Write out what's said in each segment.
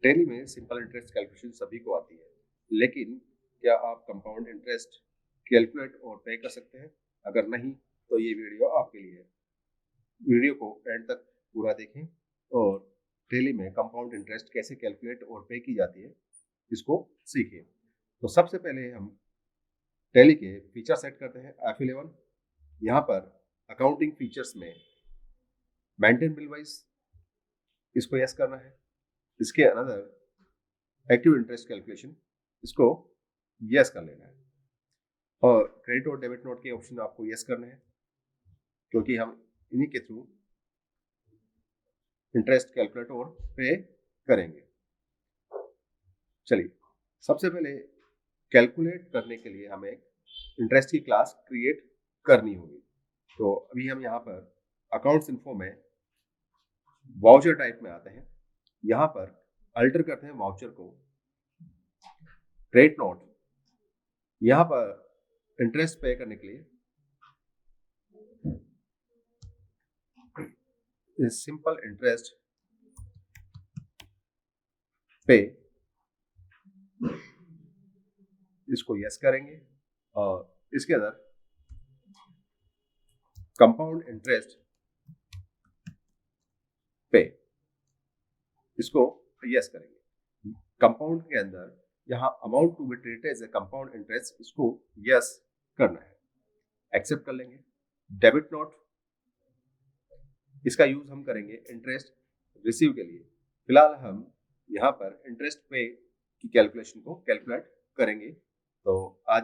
Tele में simple interest calculation सभी को आती है, लेकिन क्या आप कंपाउंड इंटरेस्ट कैलकुलेट और पे कर सकते हैं? अगर नहीं, तो ये वीडियो आपके लिए है। वीडियो को एंड तक पूरा देखें और टेली में कंपाउंड इंटरेस्ट कैसे कैलकुलेट और पे की जाती है, इसको सीखें। तो सबसे पहले हम टेली के फीचर सेट करते हैं F11। यहाँ पर अकाउंटिंग फीचर्स में मेंटेन बिल वाइज इसको यस करना है। इसके अनदर एक्टिव इंटरेस्ट कैलकुलेशन, इसको यस कर लेना है। और क्रेडिट और डेबिट नोट के ऑप्शन आपको यस करने हैं, क्योंकि हम इन्हीं के थ्रू इंटरेस्ट कैलकुलेट और पे करेंगे। चलिए, सबसे पहले कैलकुलेट करने के लिए हमें इंटरेस्ट की क्लास क्रिएट करनी होगी। तो अभी हम यहाँ पर अकाउंट्स इन्फो में वाउचर टाइप में आते हैं। यहाँ पर अल्टर करते हैं वाउचर को क्रेडिट नोट। यहाँ पर इंटरेस्ट पे करने के लिए सिंपल इंटरेस्ट पे, इसको यस करेंगे। और इसके अंदर कंपाउंड इंटरेस्ट पे, इसको यस करेंगे। कंपाउंड के अंदर यहाँ amount to be treated as a compound interest, इसको यस करना है, एक्सेप्ट कर लेंगे। डेबिट नोट, इसका यूज हम करेंगे इंटरेस्ट रिसीव के लिए। फिलहाल हम यहाँ पर इंटरेस्ट पे की कैलकुलेशन को कैलकुलेट करेंगे। तो आज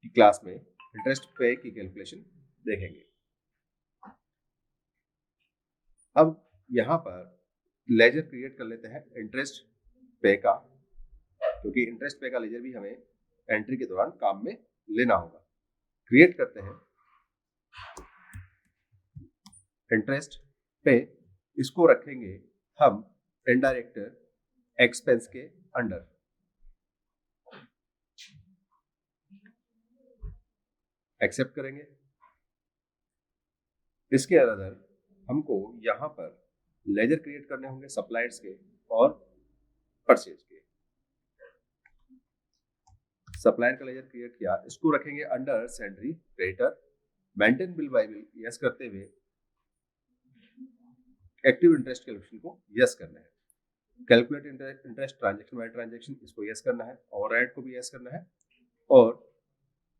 की क्लास में इंटरेस्ट पे की कैलकुलेशन देखेंगे। अब यहाँ पर लेजर क्रिएट कर लेते हैं इंटरेस्ट पे का, क्योंकि इंटरेस्ट पे का लेजर भी हमें एंट्री के दौरान काम में लेना होगा। क्रिएट करते हैं इंटरेस्ट पे, इसको रखेंगे हम इनडायरेक्ट एक्सपेंस के अंडर। एक्सेप्ट करेंगे। इसके अलावा हमको यहाँ पर लेजर क्रिएट करने होंगे सप्लायर्स के और परचेज के। सप्लायर का लेजर क्रिएट किया, इसको रखेंगे under sundry creditor. Maintain bill by bill yes करते हुए एक्टिव इंटरेस्ट कैलकुलेशन को यस करना है। Calculate interest transaction by transaction, इसको यस करना है। ओवरराइड को भी यस करना है। और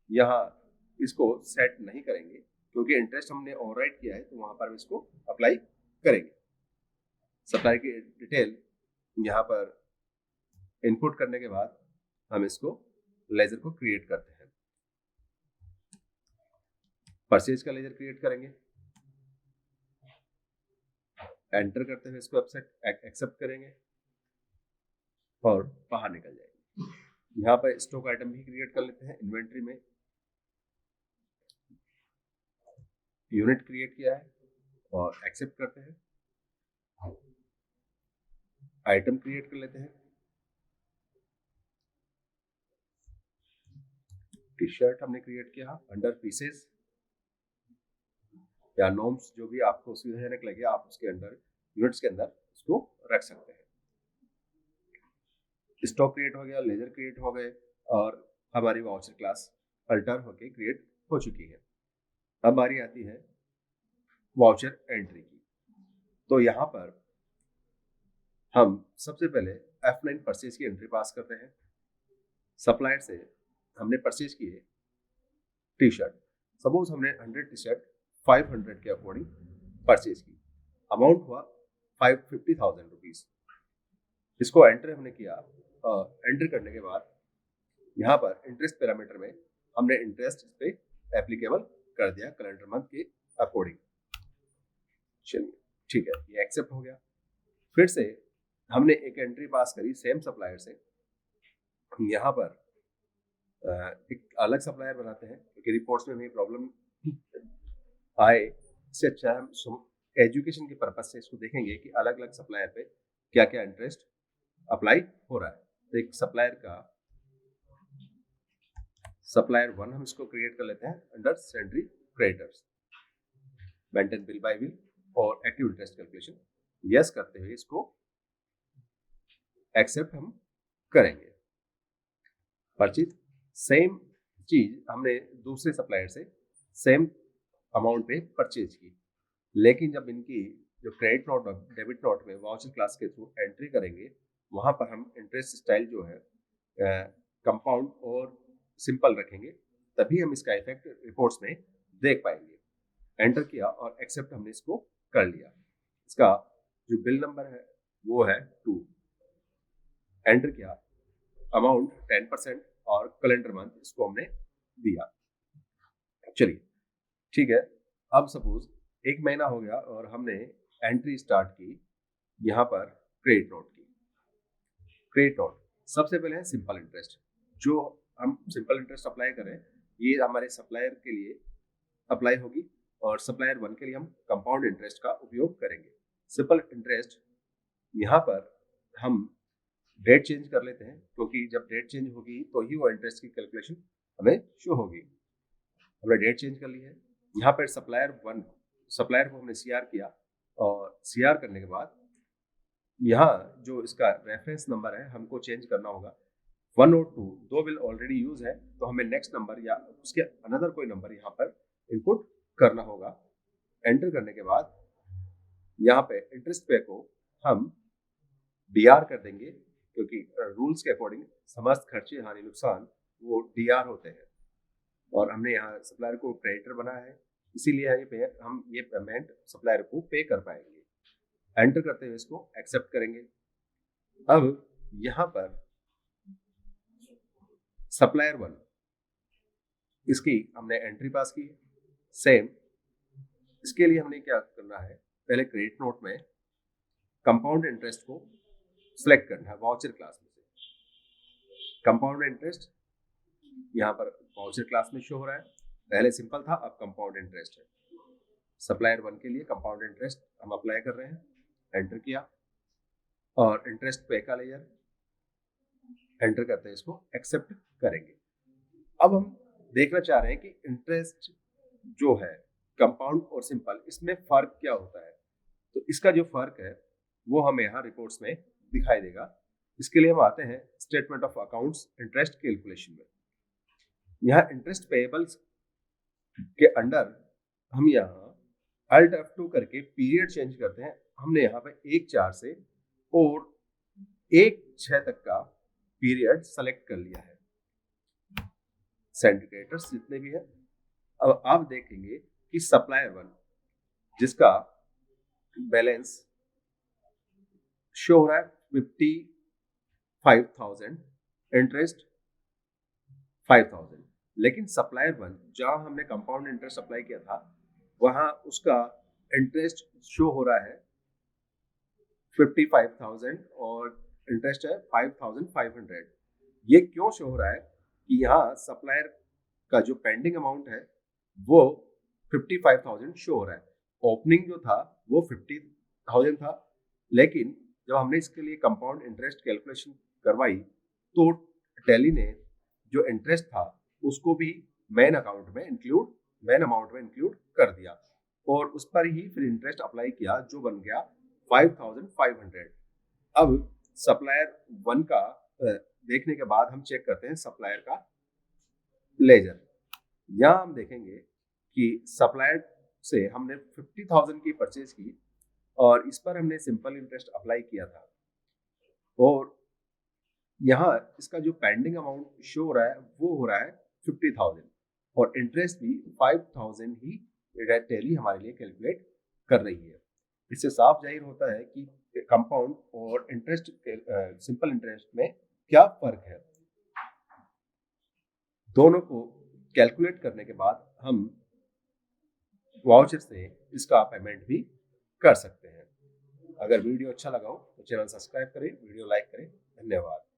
यहाँ इसको सेट नहीं करेंगे, क्योंकि इंटरेस्ट हमने ओवरराइड किया है, तो वहां पर इसको अप्लाई करेंगे। सप्लाई की डिटेल यहाँ पर इनपुट करने के बाद हम इसको लेजर को क्रिएट करते हैं। परचेज का लेजर क्रिएट करेंगे, एंटर करते हुए इसको एक्सेप्ट करेंगे और बाहर निकल जाएंगे। यहाँ पर स्टॉक आइटम भी क्रिएट कर लेते हैं। इन्वेंट्री में यूनिट क्रिएट किया है और एक्सेप्ट करते हैं। आइटम क्रिएट कर लेते हैं। टी शर्ट हमने क्रिएट किया अंडर पीसेस या नॉर्म्स, जो भी आपको सुविधाजनक लगे आप उसके अंदर यूनिट्स के अंदर इसको रख सकते हैं। स्टॉक क्रिएट हो गया, लेजर क्रिएट हो गए और हमारी वाउचर क्लास अल्टर होके क्रिएट हो चुकी है। अब बारी आती है वाउचर एंट्री की। तो यहाँ पर हम सबसे पहले F9 परचेज की एंट्री पास करते हैं। सप्लायर से हमने परचेज किए टी शर्ट। सपोज हमने 100 टी शर्ट 500 के अकॉर्डिंग परचेज की। अमाउंट हुआ 50,000 रुपीज। इसको एंटर हमने किया। एंटर करने के बाद यहाँ पर इंटरेस्ट पैरामीटर में हमने इंटरेस्ट पे एप्लीकेबल कर दिया कैलेंडर मंथ के अकॉर्डिंग। चलिए ठीक है, ये एक्सेप्ट हो गया। फिर से हमने एक एंट्री पास करी सेम सप्लायर से। यहाँ पर एक अलग सप्लायर बनाते हैं, क्योंकि रिपोर्ट्स में हमें प्रॉब्लम आए। इससे अच्छा हम एजुकेशन के पर्पज से इसको देखेंगे कि अलग अलग सप्लायर पे क्या क्या इंटरेस्ट अप्लाई हो रहा है। तो एक सप्लायर का सप्लायर 1 हम इसको क्रिएट कर लेते हैं under sundry creditors. Maintain bill by bill और एक्टिव इंटरेस्ट कैलकुलेशन यस करते हुए इसको एक्सेप्ट हम करेंगे। परचेज सेम चीज हमने दूसरे सप्लायर से सेम अमाउंट पे परचेज की, लेकिन जब इनकी जो क्रेडिट नोट और डेबिट नोट में वाउचर क्लास के थ्रू एंट्री करेंगे, वहां पर हम इंटरेस्ट स्टाइल जो है कंपाउंड और सिंपल रखेंगे, तभी हम इसका इफेक्ट रिपोर्ट्स में देख पाएंगे। एंटर किया और एक्सेप्ट हमने इसको कर लिया। इसका जो बिल नंबर है वो है 2। एंटर किया, अमाउंट 10% और कैलेंडर मंथ इसको हमने दिया। चलिए ठीक है, अब सपोज 1 महीना हो गया और हमने एंट्री स्टार्ट की यहाँ पर क्रेडिट नोट की। क्रेडिट नोट सबसे पहले है सिंपल इंटरेस्ट। जो हम सिंपल इंटरेस्ट अप्लाई करें ये हमारे सप्लायर के लिए अप्लाई होगी और सप्लायर 1 के लिए हम कंपाउंड इंटरेस्ट का उपयोग करेंगे। सिंपल इंटरेस्ट यहाँ पर हम डेट चेंज कर लेते हैं, क्योंकि जब डेट चेंज होगी तो ही वो इंटरेस्ट की कैलकुलेशन हमें शो होगी। हमने डेट चेंज कर ली है। यहाँ पर सप्लायर को हमने सीआर किया और सीआर करने के बाद यहाँ जो इसका रेफरेंस नंबर है हमको चेंज करना होगा। 1 और 2 दो बिल ऑलरेडी यूज है, तो हमें नेक्स्ट नंबर या उसके अनदर कोई नंबर यहाँ पर इनपुट करना होगा। एंटर करने के बाद यहाँ पे इंटरेस्ट पे को हम डीआर कर देंगे, क्योंकि रूल्स के अकॉर्डिंग समस्त खर्चे हानि नुकसान वो डीआर होते हैं और हमने यहाँ सप्लायर को क्रेडिटर बनाया है, इसीलिए हम ये पेमेंट सप्लायर को पे कर पाएंगे। एंटर करते हुए इसको एक्सेप्ट करेंगे। अब यहाँ पर सप्लायर 1 इसकी हमने एंट्री पास की। सेम इसके लिए हमने क्या करना है, पहले क्रेडिट नोट में कंपाउंड इंटरेस्ट को सिलेक्ट करना है वाउचर क्लास में से। कंपाउंड इंटरेस्ट यहाँ पर वाउचर क्लास में शो हो रहा है, पहले सिंपल था अब कंपाउंड इंटरेस्ट है। सप्लायर 1 के लिए कंपाउंड इंटरेस्ट हम अप्लाई कर रहे हैं। एंटर किया और इंटरेस्ट पे का लेयर एंटर करते हैं, इसको एक्सेप्ट करेंगे। अब हम देखना चाह रहे हैं कि इंटरेस्ट जो है कंपाउंड और सिंपल इसमें फर्क क्या होता है। तो इसका जो फर्क है वो हमें यहाँ रिपोर्ट्स में दिखाई देगा। इसके लिए हम आते हैं statement of accounts interest calculation में। यहाँ इंटरेस्ट पेएबल्स के अंडर हम यहाँ Alt F2 करके पीरियड चेंज करते हैं। हमने यहाँ पे 1/4 से और 1/6 तक का पीरियड सेलेक्ट कर लिया है, सिंडिकेटर्स जितने भी है। अब आप देखेंगे कि सप्लायर 1 जिसका बैलेंस शो हो रहा है 55,000, इंटरेस्ट 5,000, लेकिन सप्लायर 1 जहां हमने कंपाउंड इंटरेस्ट अप्लाई किया था वहां उसका इंटरेस्ट शो हो रहा है 55,000 और इंटरेस्ट है 5,500। ये क्यों शो हो रहा है कि यहाँ सप्लायर का जो पेंडिंग अमाउंट है वो 55,000 शो हो रहा है। ओपनिंग जो था वो 50,000 था, लेकिन जब हमने इसके लिए कंपाउंड इंटरेस्ट कैलकुलेशन करवाई तो टैली ने जो इंटरेस्ट था उसको भी मेन अमाउंट में इंक्लूड कर दिया और उस पर ही फिर इंटरेस्ट अप्लाई किया जो बन गया 5,500। अब सप्लायर 1 का देखने के बाद हम चेक करते हैं सप्लायर का लेजर। यहाँ हम देखेंगे कि सप्लायर से हमने 50,000 की परचेज की और इस पर हमने सिंपल इंटरेस्ट अप्लाई किया था और यहाँ इसका जो पेंडिंग अमाउंट शो हो रहा है वो हो रहा है 50,000 और इंटरेस्ट भी 5,000 ही टैली हमारे लिए कैलकुलेट कर रही है। इससे साफ जाहिर होता है कि कंपाउंड और इंटरेस्ट सिंपल इंटरेस्ट में क्या फर्क है। दोनों को कैलकुलेट करने के बाद हम वाउचर से इसका पेमेंट भी कर सकते हैं। अगर वीडियो अच्छा लगा हो तो चैनल सब्सक्राइब करें, वीडियो लाइक करें। धन्यवाद।